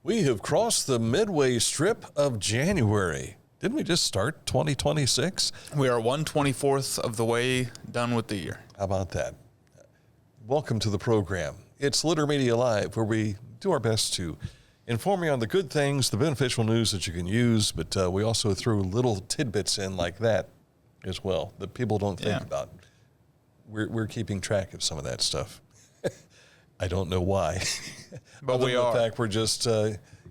We have crossed the midway strip of January. Didn't we just start 2026? We are 1/24th of the way done with the year. How about that? Welcome to the program. It's Litter Media Live, where we do our best to inform you on the good things, the beneficial news that you can use, but we also throw little tidbits in like that as well that people don't think about. We're keeping track of some of that stuff. I don't know why. But we are. In fact, we're just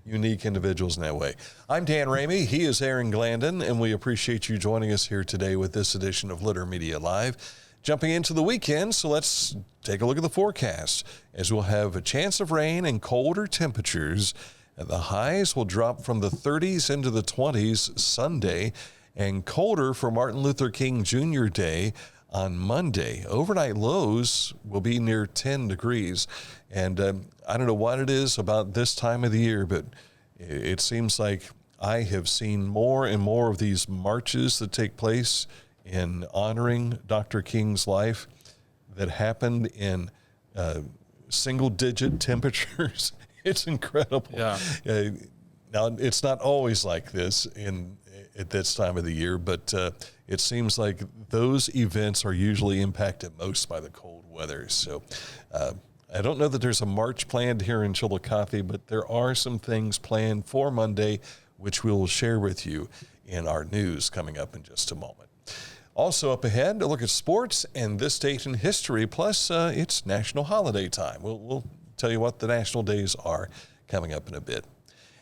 unique individuals in that way. I'm Dan Ramey. He is Aaron Glandon, and we appreciate you joining us here today with this edition of Litter Media Live. Jumping into the weekend, so let's take a look at the forecast, as we'll have a chance of rain and colder temperatures. And the highs will drop from the 30s into the 20s Sunday, and colder for Martin Luther King Jr. Day on Monday. Overnight lows will be near 10 degrees. And I don't know what it is about this time of the year, but it seems like I have seen more and more of these marches that take place in honoring Dr. King's life that happened in single-digit temperatures. It's incredible. Yeah. Now, it's not always like this at this time of the year, but it seems like those events are usually impacted most by the cold weather. So I don't know that there's a march planned here in Chillicothe, but there are some things planned for Monday, which we'll share with you in our news coming up in just a moment. Also up ahead, a look at sports and this date in history, plus it's national holiday time. We'll tell you what the national days are coming up in a bit.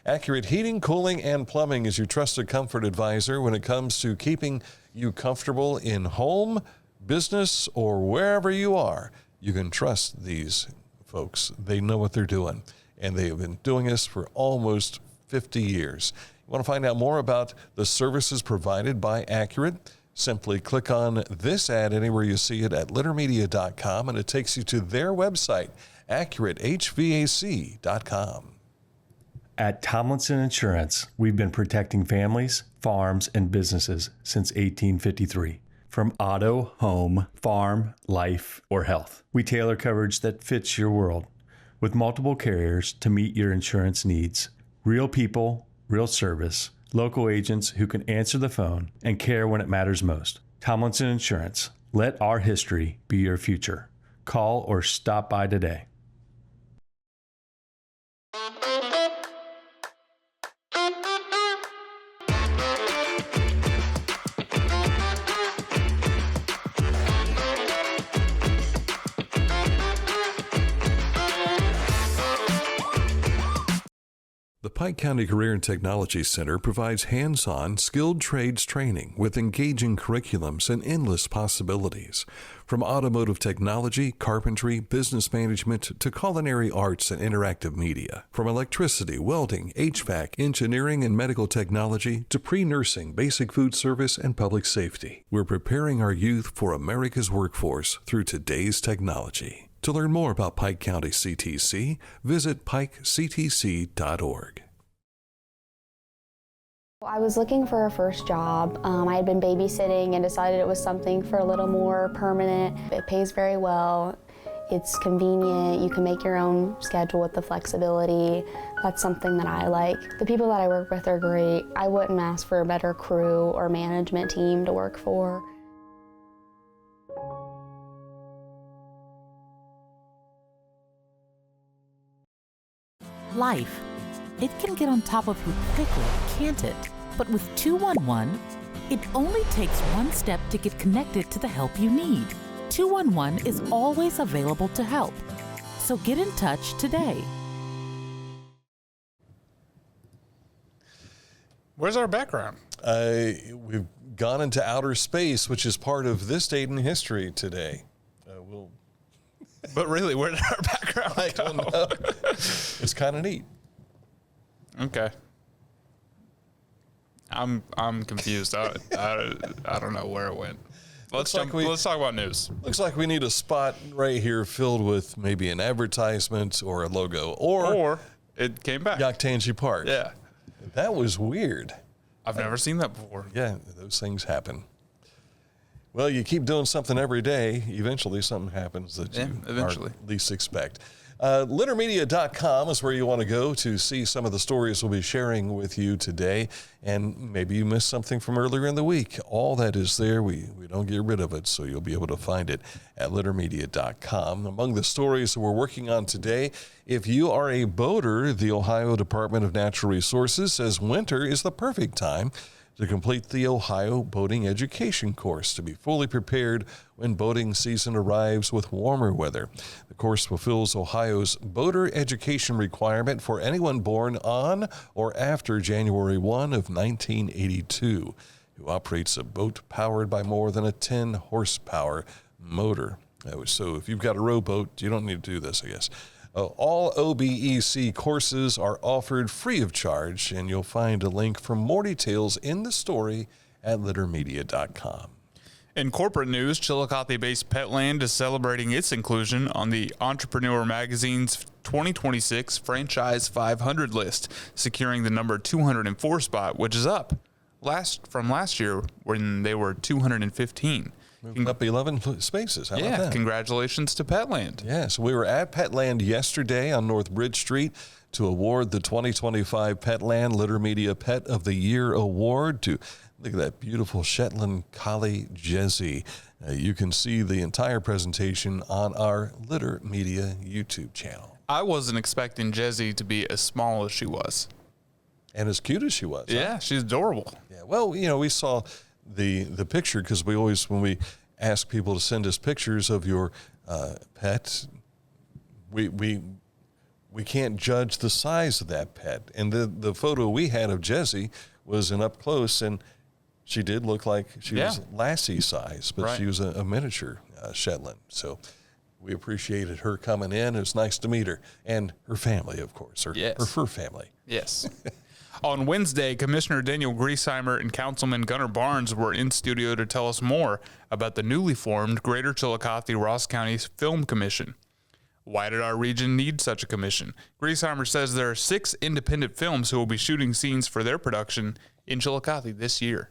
Accurate Heating, Cooling, and Plumbing is your trusted comfort advisor when it comes to keeping you comfortable in home, business, or wherever you are. You can trust these folks. They know what they're doing, and they have been doing this for almost 50 years. You want to find out more about the services provided by Accurate? Simply click on this ad anywhere you see it at littermedia.com, and it takes you to their website, accuratehvac.com. At Tomlinson Insurance, we've been protecting families, farms, and businesses since 1853. From auto, home, farm, life, or health, we tailor coverage that fits your world with multiple carriers to meet your insurance needs. Real people, real service, local agents who can answer the phone and care when it matters most. Tomlinson Insurance. Let our history be your future. Call or stop by today. The Pike County Career and Technology Center provides hands-on, skilled trades training with engaging curriculums and endless possibilities. From automotive technology, carpentry, business management, to culinary arts and interactive media. From electricity, welding, HVAC, engineering, and medical technology, to pre-nursing, basic food service, and public safety. We're preparing our youth for America's workforce through today's technology. To learn more about Pike County CTC, visit pikectc.org. I was looking for a first job. I had been babysitting and decided it was something for a little more permanent. It pays very well. It's convenient. You can make your own schedule with the flexibility. That's something that I like. The people that I work with are great. I wouldn't ask for a better crew or management team to work for. Life. It can get on top of you quickly, can't it? But with 211, it only takes one step to get connected to the help you need. 211 is always available to help. So get in touch today. Where's our background? We've gone into outer space, which is part of this date in history today. But really, where did our background go? I don't know. It's kind of neat. Okay. I'm confused. I don't know where it went. Let's talk about news. Looks like we need a spot right here filled with maybe an advertisement or a logo, or it came back. Yaktanji Park. Yeah. That was weird. I've never seen that before. Yeah, those things happen. Well, you keep doing something every day, eventually something happens that you least expect. Littermedia.com is where you want to go to see some of the stories we'll be sharing with you today. And maybe you missed something from earlier in the week. All that is there. We don't get rid of it, so you'll be able to find it at littermedia.com. Among the stories that we're working on today, if you are a boater, the Ohio Department of Natural Resources says winter is the perfect time to complete the Ohio Boating Education course to be fully prepared when boating season arrives with warmer weather. The course fulfills Ohio's boater education requirement for anyone born on or after January 1 of 1982 who operates a boat powered by more than a 10 horsepower motor. So if you've got a rowboat, you don't need to do this, I guess. All OBEC courses are offered free of charge, and you'll find a link for more details in the story at littermedia.com. In corporate news, Chillicothe-based Petland is celebrating its inclusion on the Entreprenuer magazine's 2026 Franchise 500 list, securing the number 204 spot, which is up from last year when they were 215. Moving up 11 spaces. How about that? Congratulations to Petland. Yes, we were at Petland yesterday on North Bridge Street to award the 2025 Petland Litter Media Pet of the Year Award to, look at that beautiful Shetland Collie Jessie. You can see the entire presentation on our Litter Media YouTube channel. I wasn't expecting Jessie to be as small as she was. And as cute as she was. Yeah, she's adorable. Yeah, well, we saw the picture because we always, when we ask people to send us pictures of your pet, we can't judge the size of that pet. And the photo we had of Jessie was an up close, and she did look like she was Lassie size, but she was a miniature Shetland. So we appreciated her coming in. It was nice to meet her and her family, of course, her fur family. Yes. On Wednesday, Commissioner Daniel Griesheimer and Councilman Gunnar Barnes were in studio to tell us more about the newly formed Greater Chillicothe-Ross County Film Commission. Why did our region need such a commission? Griesheimer says there are 6 independent films who will be shooting scenes for their production in Chillicothe this year.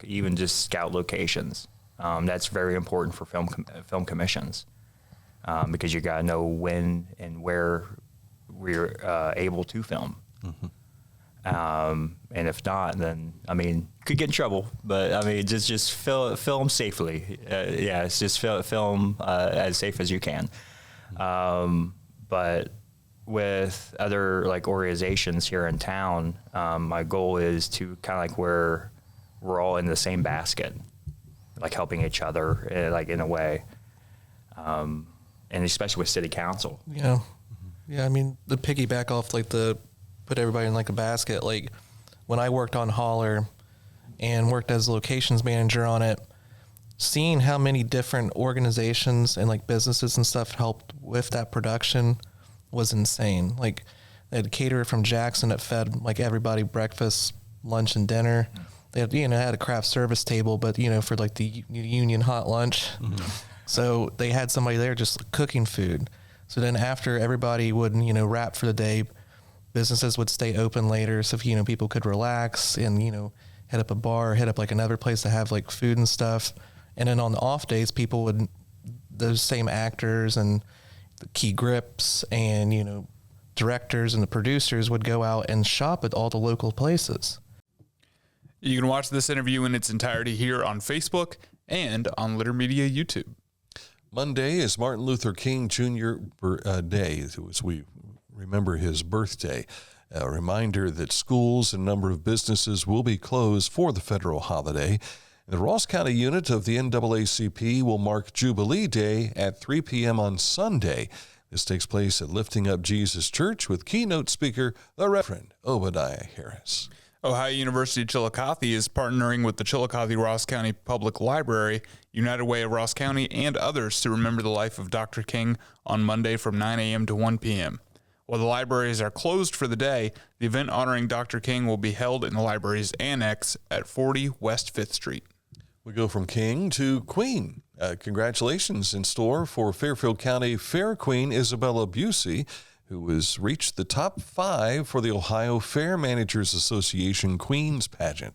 Even just scout locations. That's very important for film commissions because you got to know when and where we're able to film. Mm-hmm. And if not, then, could get in trouble, but just film safely. It's just film as safe as you can. But with other organizations here in town, my goal is to kind of where we're all in the same basket, helping each other, in a way. And especially with city council. Yeah. Yeah. The piggyback off put everybody in a basket. When I worked on Holler and worked as a locations manager on it, seeing how many different organizations and businesses and stuff helped with that production was insane. They had a caterer from Jackson that fed everybody breakfast, lunch, and dinner. They had, had a craft service table, but for the union hot lunch. Mm-hmm. So they had somebody there just cooking food. So then after everybody would, wrap for the day, businesses would stay open later, so people could relax and hit up a bar, hit up another place to have food and stuff. And then on the off days, people would, those same actors and the key grips and directors and the producers would go out and shop at all the local places. You can watch this interview in its entirety here on Facebook and on Litter Media YouTube. Monday is Martin Luther King Jr. Day, as we remember his birthday. A reminder that schools and a number of businesses will be closed for the federal holiday. The Ross County unit of the NAACP will mark Jubilee Day at 3 p.m. on Sunday. This takes place at Lifting Up Jesus Church with keynote speaker, the Reverend Obadiah Harris. Ohio University Chillicothe is partnering with the Chillicothe-Ross County Public Library, United Way of Ross County, and others to remember the life of Dr. King on Monday from 9 a.m. to 1 p.m. While the libraries are closed for the day, the event honoring Dr. King will be held in the library's annex at 40 West 5th Street. We go from King to Queen. Congratulations in store for Fairfield County Fair Queen Isabella Busey, who has reached the top 5 for the Ohio Fair Managers Association Queen's Pageant.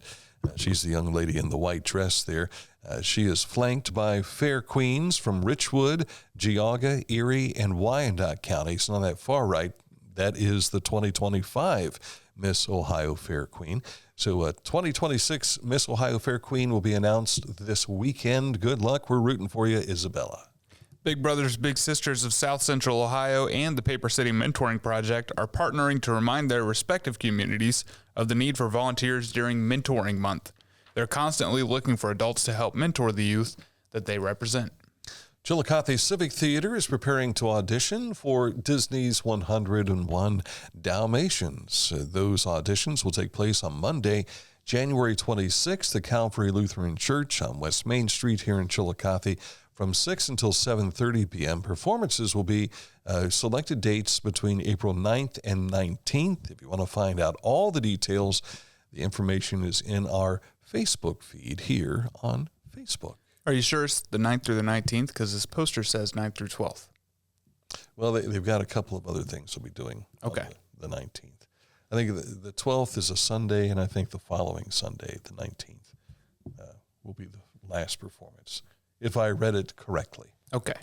She's the young lady in the white dress there. She is flanked by fair queens from Richwood, Geauga, Erie, and Wyandotte counties. Not that far right. That is the 2025 Miss Ohio Fair Queen. So 2026 Miss Ohio Fair Queen will be announced this weekend. Good luck. We're rooting for you, Isabella. Big Brothers Big Sisters of South Central Ohio and the Paper City Mentoring Project are partnering to remind their respective communities of the need for volunteers during Mentoring Month. They're constantly looking for adults to help mentor the youth that they represent. Chillicothe Civic Theater is preparing to audition for Disney's 101 Dalmatians. Those auditions will take place on Monday, January 26th at Calvary Lutheran Church on West Main Street here in Chillicothe from 6 until 7:30 p.m. Performances will be selected dates between April 9th and 19th. If you want to find out all the details, the information is in our Facebook feed here on Facebook. Are you sure it's the 9th through the 19th? Because this poster says 9th through 12th. Well, they've got a couple of other things they'll be doing on the 19th. I think the 12th is a Sunday, and I think the following Sunday, the 19th, will be the last performance, if I read it correctly. Okay.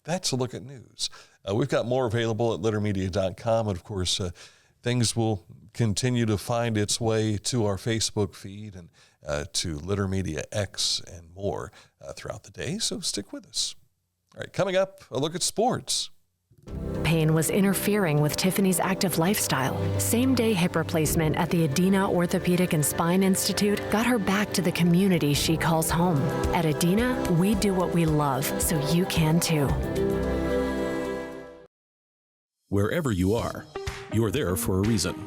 That's a look at news. We've got more available at littermedia.com, and of course, things will continue to find its way to our Facebook feed and to Litter Media X and more throughout the day, so stick with us. All right, coming up, a look at sports. Pain was interfering with Tiffany's active lifestyle. Same-day hip replacement at the Adina Orthopedic and Spine Institute got her back to the community she calls home. At Adina, we do what we love, so you can too. Wherever you are, you're there for a reason.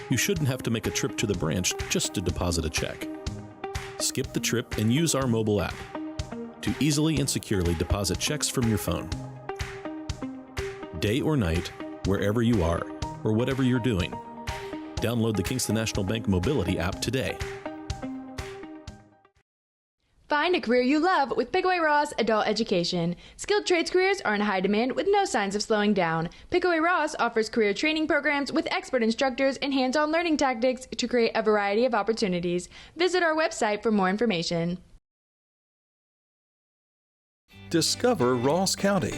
You shouldn't have to make a trip to the branch just to deposit a check. Skip the trip and use our mobile app to easily and securely deposit checks from your phone. Day or night, wherever you are, or whatever you're doing, download the Kingston National Bank Mobility app today. Find a career you love with Pickaway Ross Adult Education. Skilled trades careers are in high demand with no signs of slowing down. Pickaway Ross offers career training programs with expert instructors and hands-on learning tactics to create a variety of opportunities. Visit our website for more information. Discover Ross County.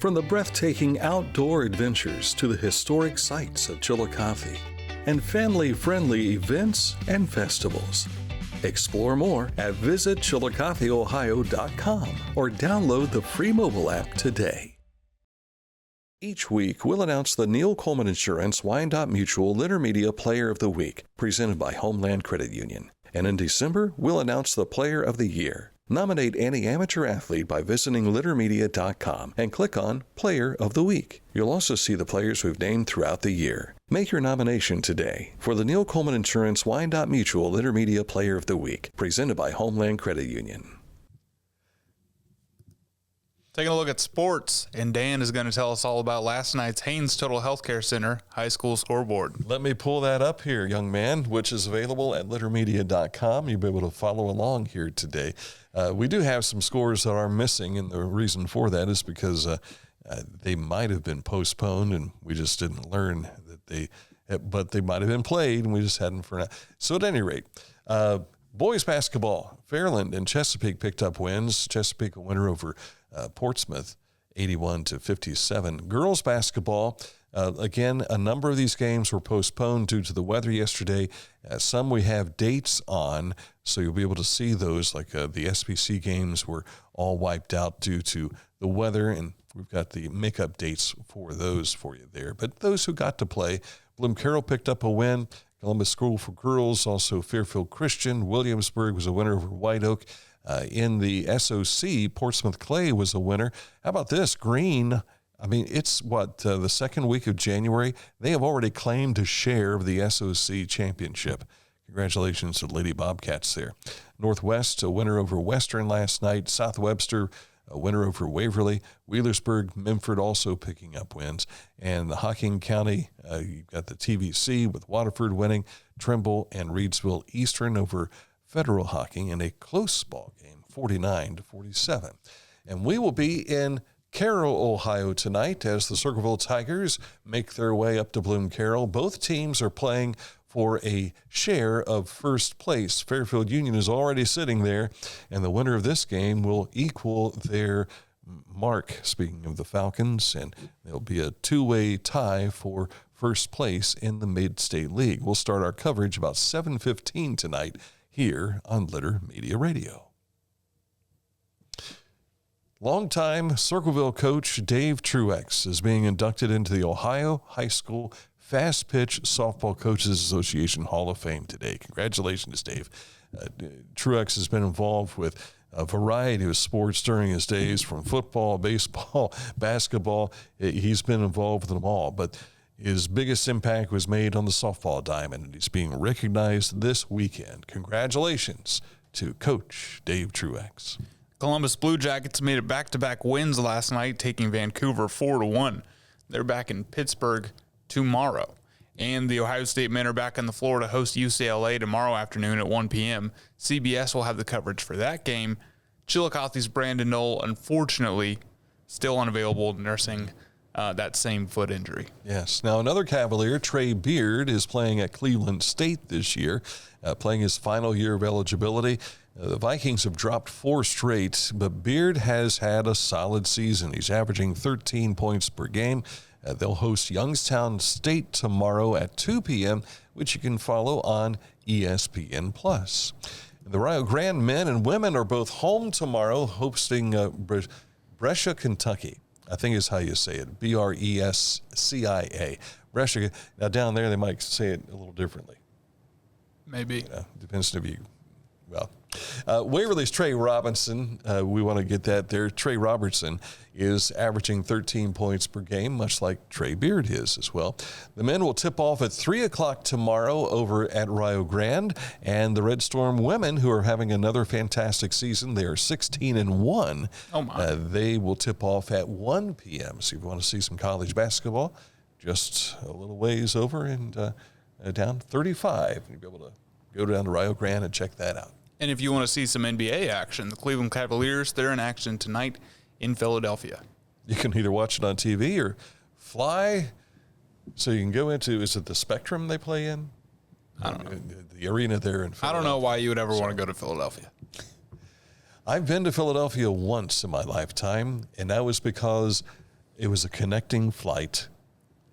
From the breathtaking outdoor adventures to the historic sights of Chillicothe and family-friendly events and festivals. Explore more at visitchillicotheohio.com or download the free mobile app today. Each week, we'll announce the Neil Coleman Insurance Wyandotte Mutual Litter Media Player of the Week, presented by Homeland Credit Union. And in December, we'll announce the Player of the Year. Nominate any amateur athlete by visiting littermedia.com and click on Player of the Week. You'll also see the players we've named throughout the year. Make your nomination today for the Neil Coleman Insurance Wyandotte Mutual Litter Media Player of the Week, presented by Homeland Credit Union. Taking a look at sports, and Dan is going to tell us all about last night's Haynes Total Healthcare Center high school scoreboard. Let me pull that up here, young man, which is available at littermedia.com. You'll be able to follow along here today. We do have some scores that are missing, and the reason for that is because they might have been postponed, and we just didn't learn that but they might have been played, and we just hadn't for now. So at any rate, boys basketball, Fairland and Chesapeake picked up wins. Chesapeake a winner over Portsmouth, 81-57. Girls basketball, again, a number of these games were postponed due to the weather yesterday. Some we have dates on, so you'll be able to see those, like the SBC games were all wiped out due to the weather, and we've got the makeup dates for those for you there. But those who got to play, Bloom-Carroll picked up a win. Columbus School for Girls, also Fairfield Christian. Williamsburg was a winner over White Oak. In the SOC, Portsmouth Clay was a winner. How about this? Green, I mean, it's the second week of January. They have already claimed a share of the SOC championship. Congratulations to Lady Bobcats there. Northwest, a winner over Western last night. South Webster, a winner over Waverly. Wheelersburg, Memphis also picking up wins. And the Hocking County, you've got the TVC with Waterford winning. Trimble and Reedsville Eastern over Federal Hocking in a close ball game, 49-47. And we will be in Carroll, Ohio tonight as the Circleville Tigers make their way up to Bloom-Carroll. Both teams are playing for a share of first place. Fairfield Union is already sitting there, and the winner of this game will equal their mark, speaking of the Falcons, and there'll be a two-way tie for first place in the Mid-State League. We'll start our coverage about 7:15 tonight here on Litter Media Radio. Longtime Circleville coach Dave Truex is being inducted into the Ohio High School Fast Pitch Softball Coaches Association Hall of Fame today. Congratulations, Dave. Truex has been involved with a variety of sports during his days, from football, baseball, basketball. He's been involved with them all, but his biggest impact was made on the softball diamond, and he's being recognized this weekend. Congratulations to Coach Dave Truex. Columbus Blue Jackets made it back-to-back wins last night, taking Vancouver 4-1. They're back in Pittsburgh tomorrow. And the Ohio State men are back on the floor to host UCLA tomorrow afternoon at 1 p.m. CBS will have the coverage for that game. Chillicothe's Brandon Knoll, unfortunately, still unavailable, nursing that same foot injury. Yes. Now, another Cavalier, Trey Beard, is playing at Cleveland State this year, playing his final year of eligibility. The Vikings have dropped 4 straight, but Beard has had a solid season. He's averaging 13 points per game. They'll host Youngstown State tomorrow at 2 p.m., which you can follow on ESPN+. The Rio Grande men and women are both home tomorrow, hosting Brescia, Kentucky. I think is how you say it, Brescia. Brescia. Now, down there, they might say it a little differently. Maybe. Depends if you, well. Waverly's Trey Robinson, we want to get that there. Trey Robertson is averaging 13 points per game, much like Trey Beard is as well. The men will tip off at 3 o'clock tomorrow over at Rio Grande, and the Red Storm women, who are having another fantastic season, they are 16-1. Oh my. They will tip off at 1 p.m. So if you want to see some college basketball, just a little ways over and down 35. You'll be able to go down to Rio Grande and check that out. And if you want to see some NBA action, the Cleveland Cavaliers, they're in action tonight in Philadelphia. You can either watch it on TV or fly. So you can go into, is it the Spectrum they play in? I don't know. The arena there in Philadelphia. I don't know why you would ever want to go to Philadelphia. I've been to Philadelphia once in my lifetime, and that was because it was a connecting flight,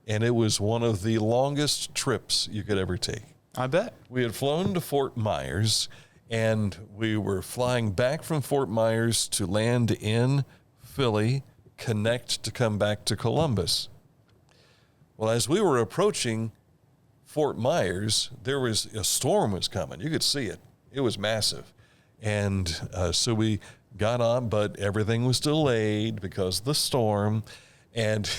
and it was one of the longest trips you could ever take. I bet. We had flown to Fort Myers, and we were flying back from Fort Myers to land in Philly, connect to come back to Columbus. Well, as we were approaching Fort Myers, there was a storm was coming. You could see it. It was massive. And so we got on, but everything was delayed because of the storm. And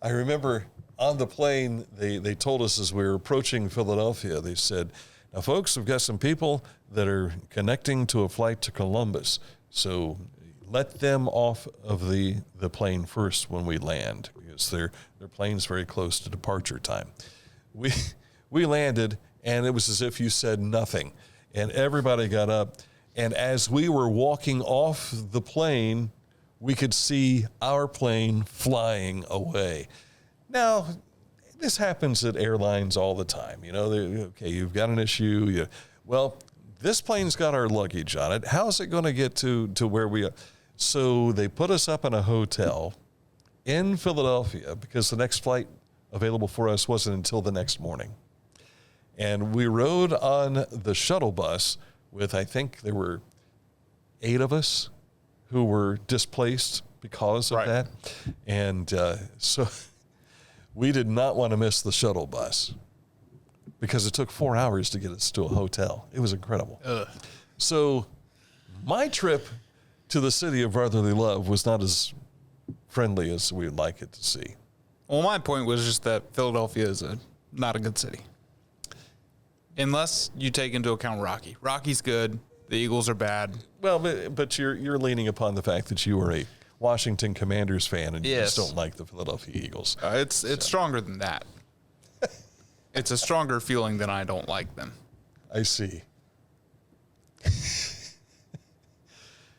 I remember on the plane, they told us as we were approaching Philadelphia, they said, now, folks, we've got some people that are connecting to a flight to Columbus, so let them off of the plane first when we land, because their plane's very close to departure time. We landed, and it was as if you said nothing, and everybody got up, and as we were walking off the plane, we could see our plane flying away. Now, this happens at airlines all the time. You know, okay, you've got an issue. Well, this plane's got our luggage on it. How's it going to get to where we are? So they put us up in a hotel in Philadelphia because the next flight available for us wasn't until the next morning. And we rode on the shuttle bus with, I think there were 8 of us who were displaced because of that. And so we did not want to miss the shuttle bus because it took 4 hours to get us to a hotel. It was incredible. So my trip to the city of brotherly love was not as friendly as we'd like it to see. Well, my point was just that Philadelphia is not a good city. Unless you take into account Rocky. Rocky's good. The Eagles are bad. Well, but you're leaning upon the fact that you were a Washington Commanders fan and you just don't like the Philadelphia Eagles. It's stronger than that. It's a stronger feeling than I don't like them. I see.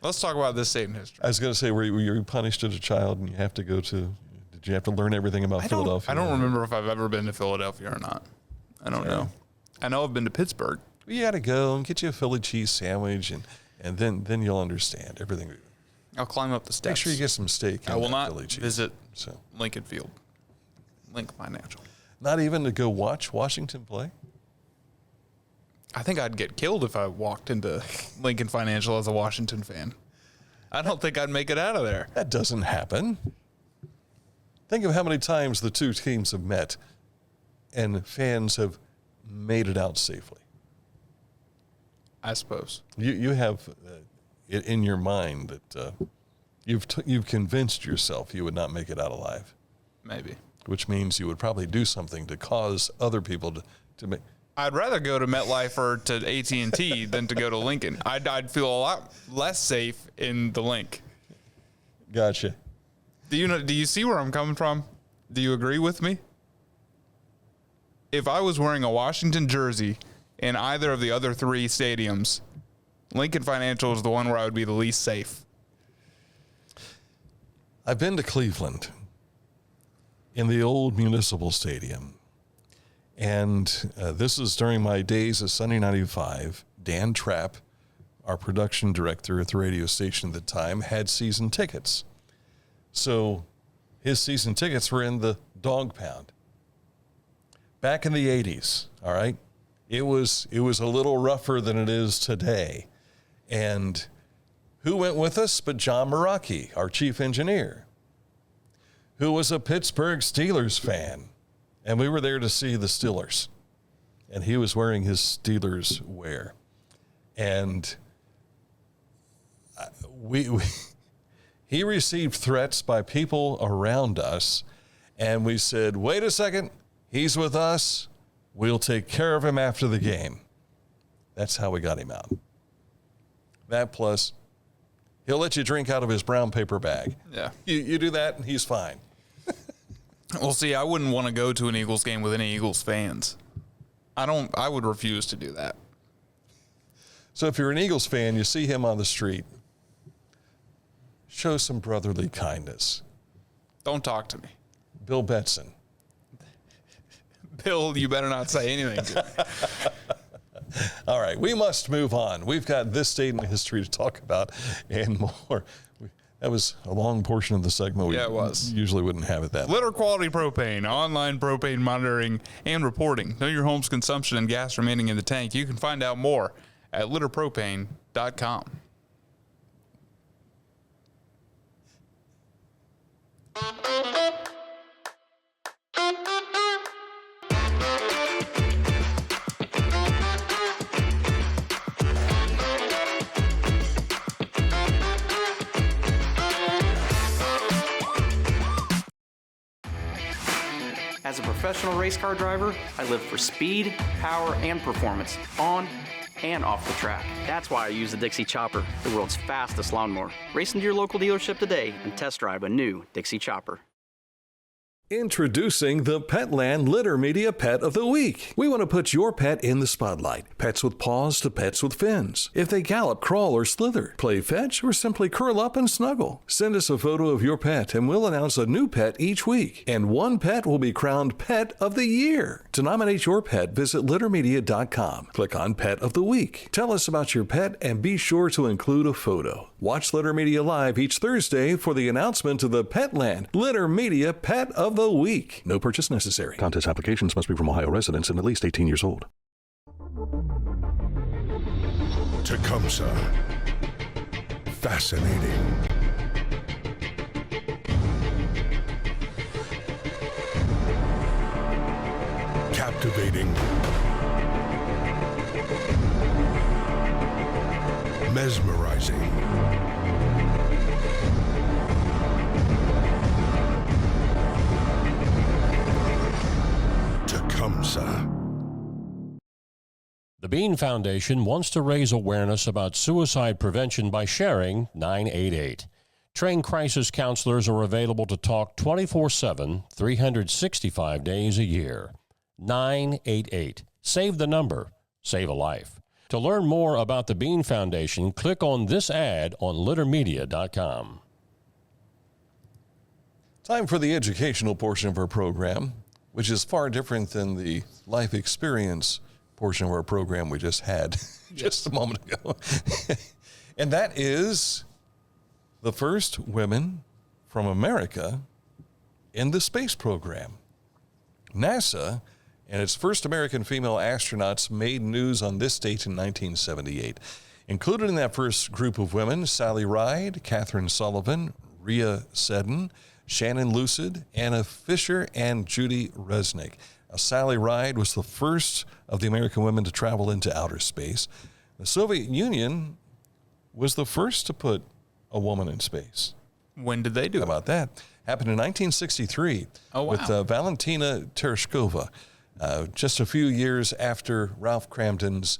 Let's talk about this state in history. I was going to say, were you punished as a child and you have to go to, did you have to learn everything about Philadelphia? I don't remember if I've ever been to Philadelphia or not. I don't know. I know I've been to Pittsburgh. You got to go and get you a Philly cheese sandwich, and then you'll understand everything. I'll climb up the steps. Make sure you get some steak. I will not Philly cheese. visit Lincoln Field. Link Financial. Not even to go watch Washington play? I think I'd get killed if I walked into Lincoln Financial as a Washington fan. I don't think I'd make it out of there. That doesn't happen. Think of how many times the two teams have met and fans have made it out safely. I suppose. You have it in your mind that you've convinced yourself you would not make it out alive. Maybe. Which means you would probably do something to cause other people to make. I'd rather go to MetLife or to AT&T than to go to Lincoln. I'd feel a lot less safe in the Link. Gotcha. Do you see where I'm coming from? Do you agree with me? If I was wearing a Washington jersey in either of the other three stadiums, Lincoln Financial is the one where I would be the least safe. I've been to Cleveland in the old municipal stadium. And this is during my days at Sunday 95. Dan Trapp, our production director at the radio station at the time, had season tickets. So his season tickets were in the dog pound. Back in the 80s, all right, it was a little rougher than it is today. And who went with us but John Meraki, our chief engineer, who was a Pittsburgh Steelers fan. And we were there to see the Steelers. And he was wearing his Steelers wear. And he received threats by people around us. And we said, wait a second, he's with us. We'll take care of him after the game. That's how we got him out. That plus, he'll let you drink out of his brown paper bag. Yeah. You do that and he's fine. Well, see, I wouldn't want to go to an Eagles game with any Eagles fans. I would refuse to do that. So if you're an Eagles fan, you see him on the street, show some brotherly kindness. Don't talk to me. Bill Betson. Bill, you better not say anything to me. All right, we must move on. We've got this date in history to talk about and more. That was a long portion of the segment. Yeah, it was. Usually wouldn't have it that long. Litter Quality Propane, online propane monitoring and reporting. Know your home's consumption and gas remaining in the tank. You can find out more at litterpropane.com. As a professional race car driver, I live for speed, power, and performance on and off the track. That's why I use the Dixie Chopper, the world's fastest lawnmower. Race into your local dealership today and test drive a new Dixie Chopper. Introducing the Petland Litter Media Pet of the Week. We want to put your pet in the spotlight. Pets with paws to pets with fins. If they gallop, crawl, or slither, play fetch, or simply curl up and snuggle. Send us a photo of your pet and we'll announce a new pet each week. And one pet will be crowned Pet of the Year. To nominate your pet, visit littermedia.com. Click on Pet of the Week. Tell us about your pet and be sure to include a photo. Watch Litter Media Live each Thursday for the announcement of the Petland Litter Media Pet of the Week. No purchase necessary. Contest applications must be from Ohio residents and at least 18 years old. Tecumseh. Fascinating. Captivating. Mesmerizing. Tecumseh. The Bean Foundation wants to raise awareness about suicide prevention by sharing 988. Trained crisis counselors are available to talk 24/7, 365 days a year. 988. Save the number. Save a life. To learn more about the Bean Foundation, click on this ad on littermedia.com. Time for the educational portion of our program. which is far different than the life experience portion of our program we just had just a moment ago. And that is the first women from America in the space program. NASA and its first American female astronauts made news on this date in 1978. Included in that first group of women, Sally Ride, Catherine Sullivan, Rhea Seddon, Shannon Lucid, Anna Fisher, and Judy Resnick. Now, Sally Ride was the first of the American women to travel into outer space. The Soviet Union was the first to put a woman in space. When did they do it? How about that? Happened in 1963 with Valentina Tereshkova, just a few years after Ralph Cramden's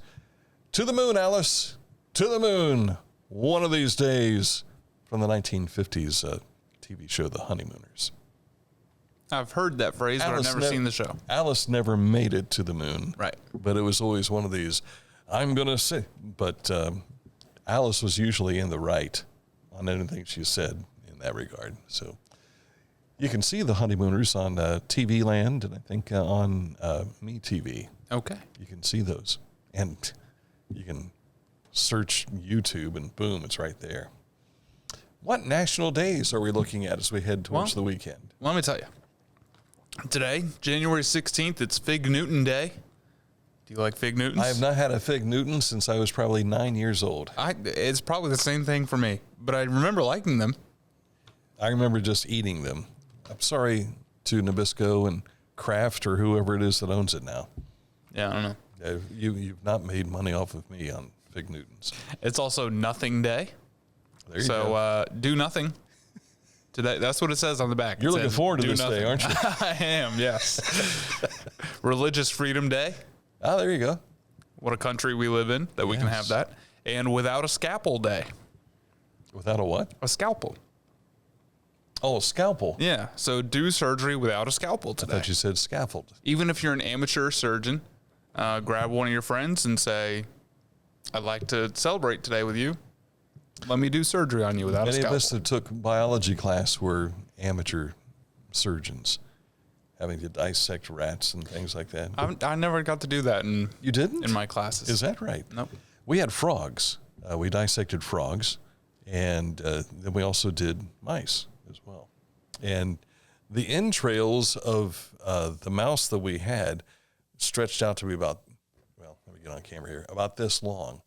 "To the Moon, Alice, to the Moon, one of these days" from the 1950s TV show The Honeymooners. I've heard that phrase, but I've never seen the show. Alice never made it to the moon. Right. But it was always one of these, I'm going to say, but Alice was usually in the right on anything she said in that regard. So you can see The Honeymooners on TV Land and I think on MeTV. Okay. You can see those. And you can search YouTube and boom, it's right there. What national days are we looking at as we head towards the weekend? Let me tell you. Today, January 16th, it's Fig Newton Day. Do you like Fig Newtons? I have not had a Fig Newton since I was probably 9 years old. It's probably the same thing for me, but I remember liking them. I remember just eating them. I'm sorry to Nabisco and Kraft or whoever it is that owns it now. Yeah, I don't know. You've not made money off of me on Fig Newtons. It's also Nothing Day. There you go. Do nothing today. That's what it says on the back. You're looking forward to this day, aren't you? I am, yes. Religious Freedom Day. Oh, there you go. What a country we live in that we can have that. And Without a Scalpel Day. Without a what? A scalpel. Oh, a scalpel. Yeah. So do surgery without a scalpel today. I thought you said scaffold. Even if you're an amateur surgeon, grab one of your friends and say, I'd like to celebrate today with you. Let me do surgery on you without a scalpel. Many of us that took biology class were amateur surgeons, having to dissect rats and things like that. I never got to do that. You didn't? In my classes. Is that right? Nope. We had frogs. We dissected frogs, and then we also did mice as well. And the entrails of the mouse that we had stretched out to be about, well, let me get on camera here, about this long.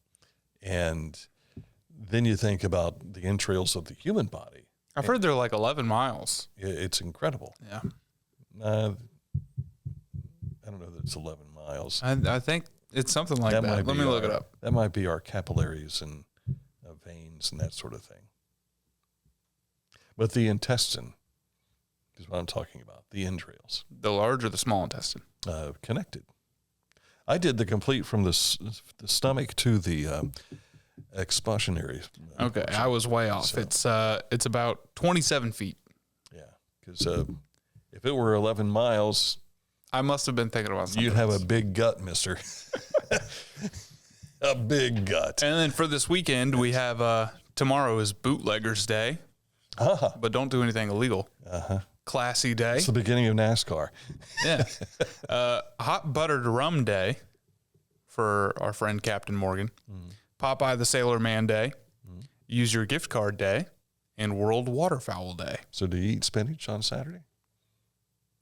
And then you think about the entrails of the human body. I've heard they're like 11 miles. It's incredible. Yeah. I don't know that it's 11 miles. I think it's something like that. Let me look it up. That might be our capillaries and veins and that sort of thing. But the intestine is what I'm talking about, the entrails. The large or the small intestine? Connected. I did the complete from the stomach to the expulsionary. Okay, I was way off. So, it's about 27 feet. Yeah, because if it were 11 miles... I must have been thinking about something. You'd have a big gut, mister. A big gut. And then for this weekend, we have tomorrow is Bootleggers Day. But don't do anything illegal. Classy Day. It's the beginning of NASCAR. Yeah. Hot Buttered Rum Day for our friend Captain Morgan. Popeye the Sailor Man Day. Use Your Gift Card Day. And World Waterfowl Day. So do you eat spinach on Saturday?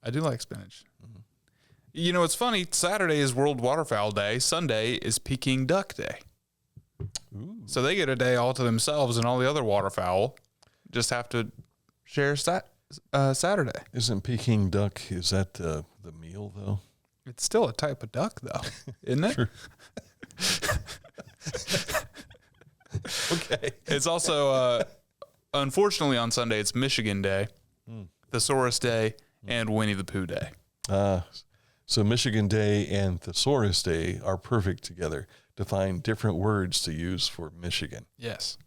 I do like spinach. You know, it's funny. Saturday is World Waterfowl Day. Sunday is Peking Duck Day. Ooh. So they get a day all to themselves, and all the other waterfowl just have to share Saturday. Isn't Peking duck, is that the meal, though? It's still a type of duck, though, isn't it? Sure. Okay. It's also, unfortunately, on Sunday, it's Michigan Day, Thesaurus Day, and Winnie the Pooh Day. So Michigan Day and Thesaurus Day are perfect together to find different words to use for Michigan. Yes.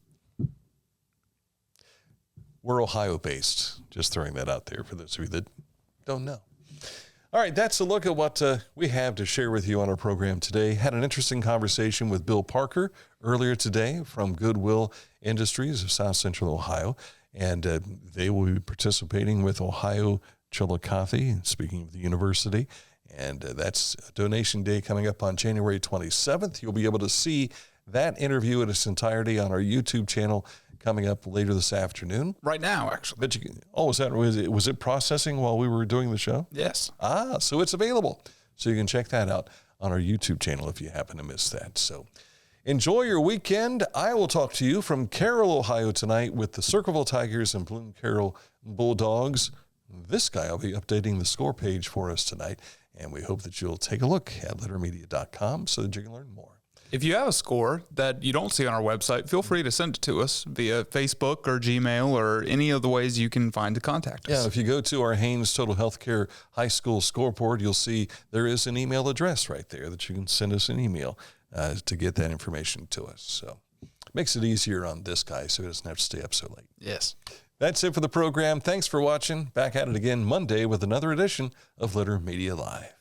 We're Ohio-based. Just throwing that out there for those of you that don't know. All right, that's a look at what we have to share with you on our program today. Had an interesting conversation with Bill Parker earlier today from Goodwill Industries of South Central Ohio, and they will be participating with Ohio Chillicothe, speaking of the university. And that's a donation day coming up on January 27th. You'll be able to see that interview in its entirety on our YouTube channel coming up later this afternoon. Right now, actually. But was it processing while we were doing the show? Yes. So it's available. So you can check that out on our YouTube channel if you happen to miss that. So enjoy your weekend. I will talk to you from Carroll, Ohio tonight with the Circleville Tigers and Bloom-Carroll Bulldogs. This guy will be updating the score page for us tonight, and we hope that you'll take a look at lettermedia.com so that you can learn more. If you have a score that you don't see on our website, feel free to send it to us via Facebook or Gmail or any of the ways you can find to contact us. Yeah, if you go to our Haynes Total Healthcare High School scoreboard, you'll see there is an email address right there that you can send us an email to get that information to us. So it makes it easier on this guy so he doesn't have to stay up so late. Yes. That's it for the program. Thanks for watching. Back at it again Monday with another edition of Letter Media Live.